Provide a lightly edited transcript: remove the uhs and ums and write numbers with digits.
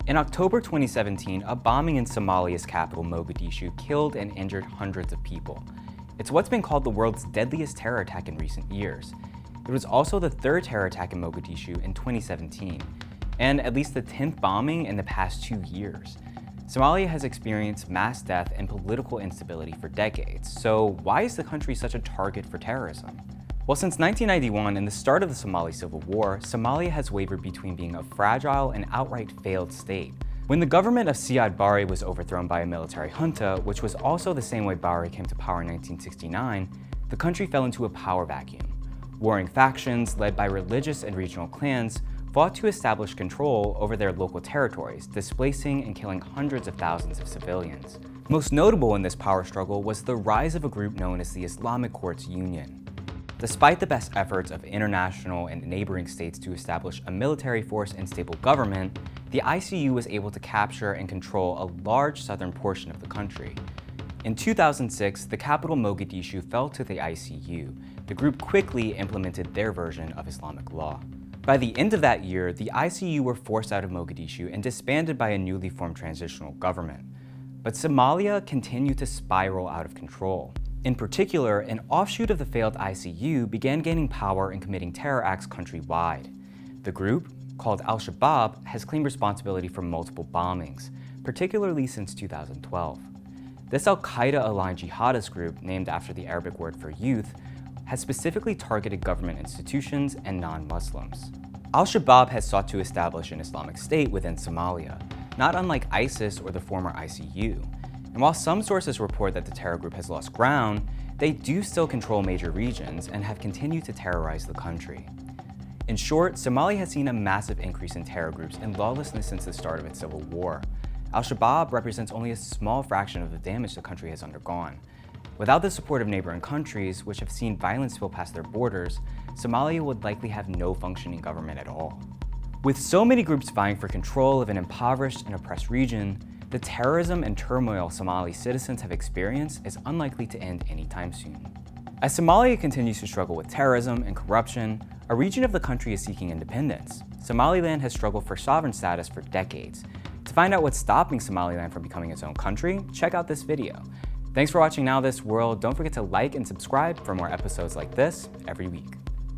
In October 2017, a bombing in Somalia's capital, Mogadishu, killed and injured hundreds of people. It's what's been called the world's deadliest terror attack in recent years. It was also the third terror attack in Mogadishu in 2017, and at least the 10th bombing in the past 2 years. Somalia has experienced mass death and political instability for decades, so why is the country such a target for terrorism? Well, since 1991 and the start of the Somali Civil War, Somalia has wavered between being a fragile and outright failed state. When the government of Siad Barre was overthrown by a military junta, which was also the same way Barre came to power in 1969, the country fell into a power vacuum. Warring factions, led by religious and regional clans, fought to establish control over their local territories, displacing and killing hundreds of thousands of civilians. Most notable in this power struggle was the rise of a group known as the Islamic Courts Union. Despite the best efforts of international and neighboring states to establish a military force and stable government, the ICU was able to capture and control a large southern portion of the country. In 2006, the capital Mogadishu fell to the ICU. The group quickly implemented their version of Islamic law. By the end of that year, the ICU were forced out of Mogadishu and disbanded by a newly formed transitional government. But Somalia continued to spiral out of control. In particular, an offshoot of the failed ICU began gaining power and committing terror acts countrywide. The group, called Al-Shabaab, has claimed responsibility for multiple bombings, particularly since 2012. This Al-Qaeda-aligned jihadist group, named after the Arabic word for youth, has specifically targeted government institutions and non-Muslims. Al-Shabaab has sought to establish an Islamic State within Somalia, not unlike ISIS or the former ICU. And while some sources report that the terror group has lost ground, they do still control major regions and have continued to terrorize the country. In short, Somalia has seen a massive increase in terror groups and lawlessness since the start of its civil war. Al-Shabaab represents only a small fraction of the damage the country has undergone. Without the support of neighboring countries, which have seen violence spill past their borders, Somalia would likely have no functioning government at all. With so many groups vying for control of an impoverished and oppressed region, the terrorism and turmoil Somali citizens have experienced is unlikely to end anytime soon. As Somalia continues to struggle with terrorism and corruption, a region of the country is seeking independence. Somaliland has struggled for sovereign status for decades. To find out what's stopping Somaliland from becoming its own country, check out this video. Thanks for watching Now This World. Don't forget to like and subscribe for more episodes like this every week.